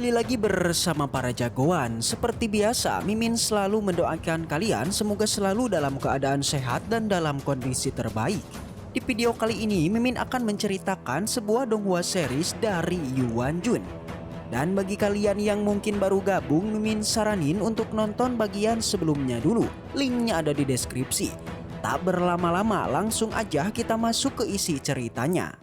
Kembali lagi bersama para jagoan. Seperti biasa, Mimin selalu mendoakan kalian semoga selalu dalam keadaan sehat dan dalam kondisi terbaik. Di video kali ini, Mimin akan menceritakan sebuah donghua series dari Yuan Jun. Dan bagi kalian yang mungkin baru gabung, Mimin saranin untuk nonton bagian sebelumnya dulu. Linknya ada di deskripsi. Tak berlama-lama, langsung aja kita masuk ke isi ceritanya.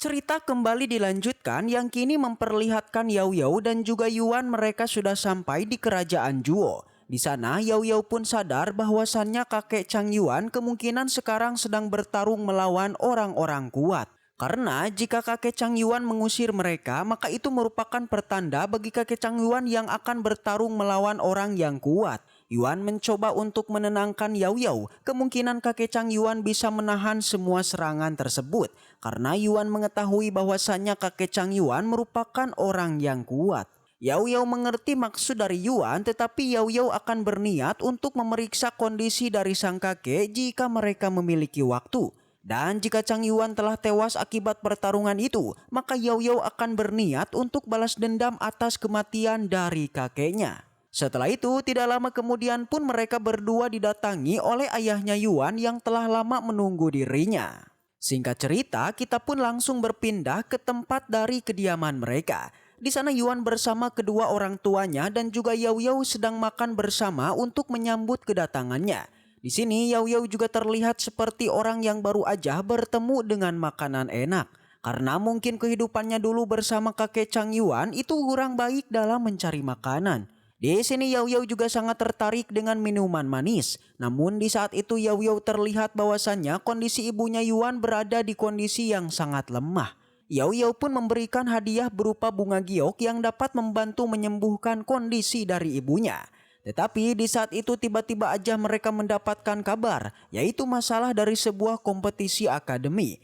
Cerita kembali dilanjutkan yang kini memperlihatkan Yao Yao dan juga Yuan mereka sudah sampai di kerajaan Juo. Di sana Yao Yao pun sadar bahwasannya kakek Chang Yuan kemungkinan sekarang sedang bertarung melawan orang-orang kuat. Karena jika kakek Chang Yuan mengusir mereka, maka itu merupakan pertanda bagi kakek Chang Yuan yang akan bertarung melawan orang yang kuat. Yuan mencoba untuk menenangkan Yao Yao. Kemungkinan kakek Chang Yuan bisa menahan semua serangan tersebut. Karena Yuan mengetahui bahwasannya kakek Chang Yuan merupakan orang yang kuat. Yao Yao mengerti maksud dari Yuan, tetapi Yao Yao akan berniat untuk memeriksa kondisi dari sang kakek jika mereka memiliki waktu. Dan jika Chang Yuan telah tewas akibat pertarungan itu, maka Yao Yao akan berniat untuk balas dendam atas kematian dari kakeknya. Setelah itu, tidak lama kemudian pun mereka berdua didatangi oleh ayahnya Yuan yang telah lama menunggu dirinya. Singkat cerita, kita pun langsung berpindah ke tempat dari kediaman mereka. Di sana Yuan bersama kedua orang tuanya dan juga Yao Yao sedang makan bersama untuk menyambut kedatangannya. Di sini Yao Yao juga terlihat seperti orang yang baru aja bertemu dengan makanan enak. Karena mungkin kehidupannya dulu bersama kakek Chang Yuan itu kurang baik dalam mencari makanan. Di sini Yao Yao juga sangat tertarik dengan minuman manis. Namun di saat itu Yao Yao terlihat bahwasannya kondisi ibunya Yuan berada di kondisi yang sangat lemah. Yao Yao pun memberikan hadiah berupa bunga giok yang dapat membantu menyembuhkan kondisi dari ibunya. Tetapi di saat itu tiba-tiba aja mereka mendapatkan kabar, yaitu masalah dari sebuah kompetisi akademi.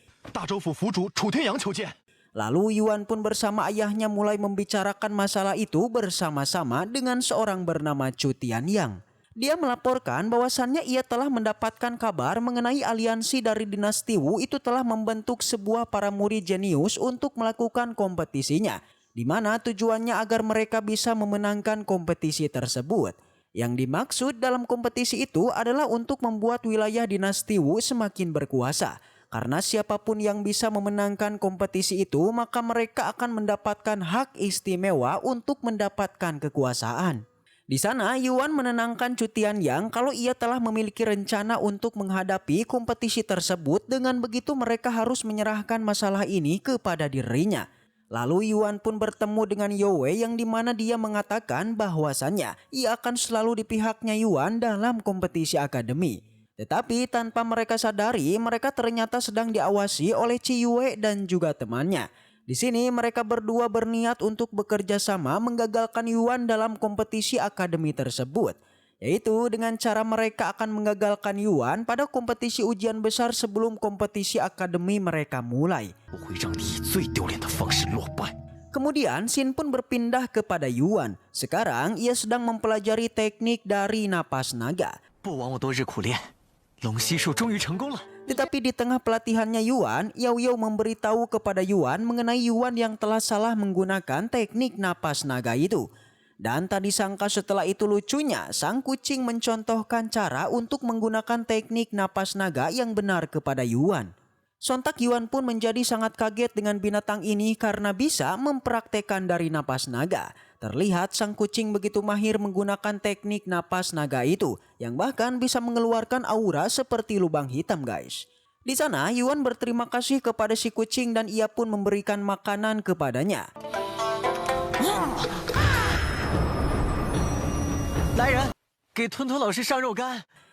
Lalu Yuan pun bersama ayahnya mulai membicarakan masalah itu bersama-sama dengan seorang bernama Chu Tianyang. Dia melaporkan bahwasannya ia telah mendapatkan kabar mengenai aliansi dari dinasti Wu itu telah membentuk sebuah para murid jenius untuk melakukan kompetisinya, di mana tujuannya agar mereka bisa memenangkan kompetisi tersebut. Yang dimaksud dalam kompetisi itu adalah untuk membuat wilayah dinasti Wu semakin berkuasa. Karena siapapun yang bisa memenangkan kompetisi itu, maka mereka akan mendapatkan hak istimewa untuk mendapatkan kekuasaan. Di sana Yuan menenangkan Chu Tianyang kalau ia telah memiliki rencana untuk menghadapi kompetisi tersebut. Dengan begitu mereka harus menyerahkan masalah ini kepada dirinya. Lalu Yuan pun bertemu dengan Yue yang dimana dia mengatakan bahwasannya ia akan selalu di pihaknya Yuan dalam kompetisi akademi. Tetapi tanpa mereka sadari, mereka ternyata sedang diawasi oleh Chi Yue dan juga temannya. Di sini mereka berdua berniat untuk bekerja sama menggagalkan Yuan dalam kompetisi akademi tersebut. Yaitu dengan cara mereka akan menggagalkan Yuan pada kompetisi ujian besar sebelum kompetisi akademi mereka mulai. Kemudian Xin pun berpindah kepada Yuan. Sekarang ia sedang mempelajari teknik dari napas naga. Tetapi di tengah pelatihannya Yuan, Yao Yao memberitahu kepada Yuan mengenai Yuan yang telah salah menggunakan teknik napas naga itu. Dan tak disangka setelah itu lucunya, sang kucing mencontohkan cara untuk menggunakan teknik napas naga yang benar kepada Yuan. Sontak Yuan pun menjadi sangat kaget dengan binatang ini karena bisa mempraktekkan dari napas naga. Terlihat sang kucing begitu mahir menggunakan teknik napas naga itu, yang bahkan bisa mengeluarkan aura seperti lubang hitam guys. Di sana Yuan berterima kasih kepada si kucing dan ia pun memberikan makanan kepadanya.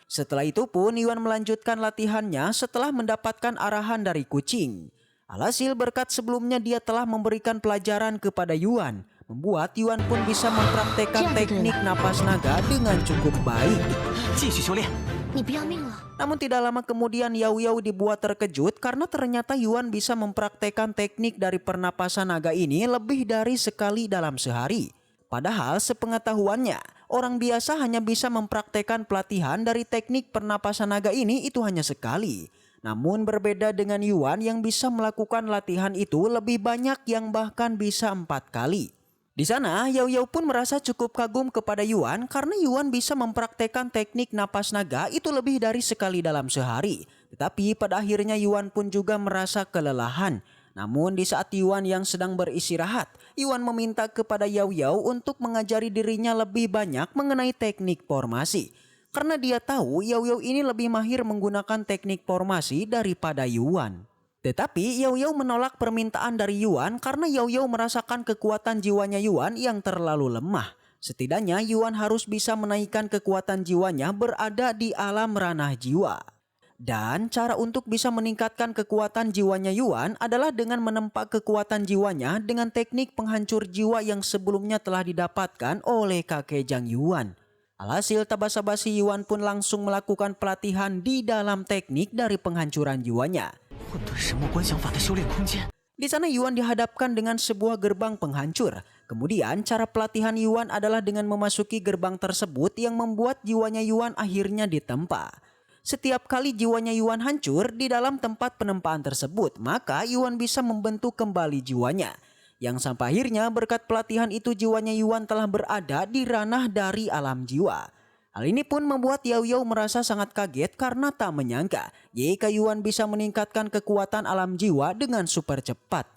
Setelah itu pun Yuan melanjutkan latihannya setelah mendapatkan arahan dari kucing. Alhasil berkat sebelumnya dia telah memberikan pelajaran kepada Yuan, membuat Yuan pun bisa mempraktekkan teknik napas naga dengan cukup baik. Namun tidak lama kemudian Yao Yao dibuat terkejut karena ternyata Yuan bisa mempraktekkan teknik dari pernapasan naga ini lebih dari sekali dalam sehari. Padahal sepengetahuannya, Orang biasa hanya bisa mempraktekkan pelatihan dari teknik pernapasan naga ini itu hanya sekali. Namun berbeda dengan Yuan yang bisa melakukan latihan itu lebih banyak, yang bahkan bisa 4 kali. Di sana, Yao Yao pun merasa cukup kagum kepada Yuan karena Yuan bisa mempraktekkan teknik napas naga itu lebih dari sekali dalam sehari. Tetapi pada akhirnya Yuan pun juga merasa kelelahan. Namun di saat Yuan yang sedang beristirahat, Yuan meminta kepada Yao Yao untuk mengajari dirinya lebih banyak mengenai teknik formasi. Karena dia tahu Yao Yao ini lebih mahir menggunakan teknik formasi daripada Yuan. Tetapi Yao Yao menolak permintaan dari Yuan karena Yao Yao merasakan kekuatan jiwanya Yuan yang terlalu lemah. Setidaknya Yuan harus bisa menaikkan kekuatan jiwanya berada di alam ranah jiwa. Dan cara untuk bisa meningkatkan kekuatan jiwanya Yuan adalah dengan menempa kekuatan jiwanya dengan teknik penghancur jiwa yang sebelumnya telah didapatkan oleh kakek Zhang Yuan. Alhasil tak basa-basi Yuan pun langsung melakukan pelatihan di dalam teknik dari penghancuran jiwanya. Di sana Yuan dihadapkan dengan sebuah gerbang penghancur. Kemudian cara pelatihan Yuan adalah dengan memasuki gerbang tersebut yang membuat jiwanya Yuan akhirnya ditempa. Setiap kali jiwanya Yuan hancur di dalam tempat penempaan tersebut, maka Yuan bisa membentuk kembali jiwanya. Yang sampai akhirnya berkat pelatihan itu jiwanya Yuan telah berada di ranah dari alam jiwa. Hal ini pun membuat Yao Yao merasa sangat kaget karena tak menyangka jika Yuan bisa meningkatkan kekuatan alam jiwa dengan super cepat.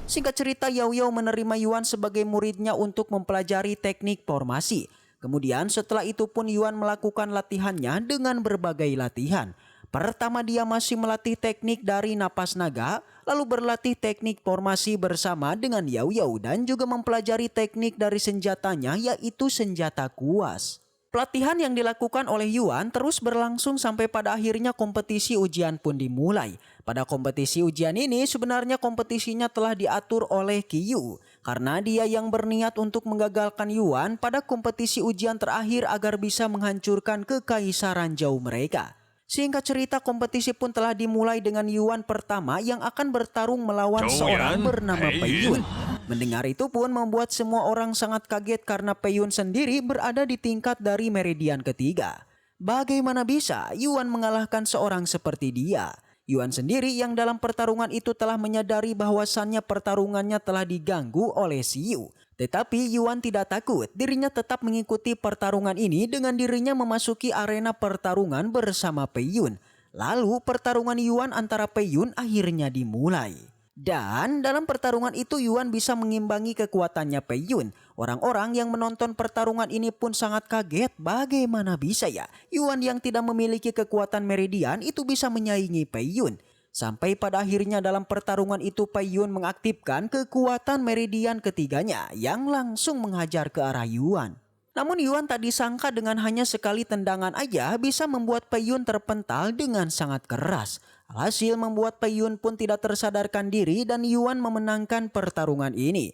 Singkat cerita, Yao Yao menerima Yuan sebagai muridnya untuk mempelajari teknik formasi. Kemudian setelah itu pun Yuan melakukan latihannya dengan berbagai latihan. Pertama dia masih melatih teknik dari napas naga, lalu berlatih teknik formasi bersama dengan Yao Yao dan juga mempelajari teknik dari senjatanya yaitu senjata kuas. Pelatihan yang dilakukan oleh Yuan terus berlangsung sampai pada akhirnya kompetisi ujian pun dimulai. Pada kompetisi ujian ini sebenarnya kompetisinya telah diatur oleh Qiyu karena dia yang berniat untuk menggagalkan Yuan pada kompetisi ujian terakhir agar bisa menghancurkan kekaisaran Zhou mereka. Singkat cerita, kompetisi pun telah dimulai dengan Yuan pertama yang akan bertarung melawan seorang bernama Pei Yun. Mendengar itu pun membuat semua orang sangat kaget karena Pei Yun sendiri berada di tingkat dari meridian ketiga. Bagaimana bisa Yuan mengalahkan seorang seperti dia? Yuan sendiri yang dalam pertarungan itu telah menyadari bahwasannya pertarungannya telah diganggu oleh Xiyu. Tetapi Yuan tidak takut, dirinya tetap mengikuti pertarungan ini dengan dirinya memasuki arena pertarungan bersama Pei Yun. Lalu pertarungan Yuan antara Pei Yun akhirnya dimulai. Dan dalam pertarungan itu Yuan bisa mengimbangi kekuatannya Pei Yun. Orang-orang yang menonton pertarungan ini pun sangat kaget, bagaimana bisa ya Yuan yang tidak memiliki kekuatan meridian itu bisa menyaingi Pei Yun. Sampai pada akhirnya dalam pertarungan itu Pei Yun mengaktifkan kekuatan meridian ketiganya yang langsung menghajar ke arah Yuan. Namun Yuan tak disangka dengan hanya sekali tendangan aja bisa membuat Pei Yun terpental dengan sangat keras. Alhasil membuat Pei Yun pun tidak tersadarkan diri dan Yuan memenangkan pertarungan ini.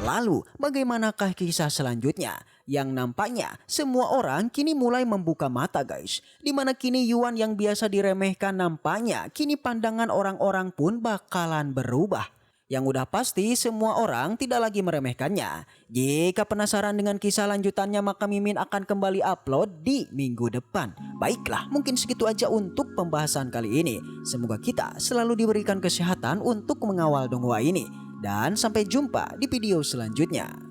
Lalu bagaimanakah kisah selanjutnya? Yang nampaknya semua orang kini mulai membuka mata guys. Dimana kini Yuan yang biasa diremehkan nampaknya kini pandangan orang-orang pun bakalan berubah. Yang udah pasti semua orang tidak lagi meremehkannya. Jika penasaran dengan kisah lanjutannya maka Mimin akan kembali upload di minggu depan. Baiklah, mungkin segitu aja untuk pembahasan kali ini. Semoga kita selalu diberikan kesehatan untuk mengawal donghua ini. Dan sampai jumpa di video selanjutnya.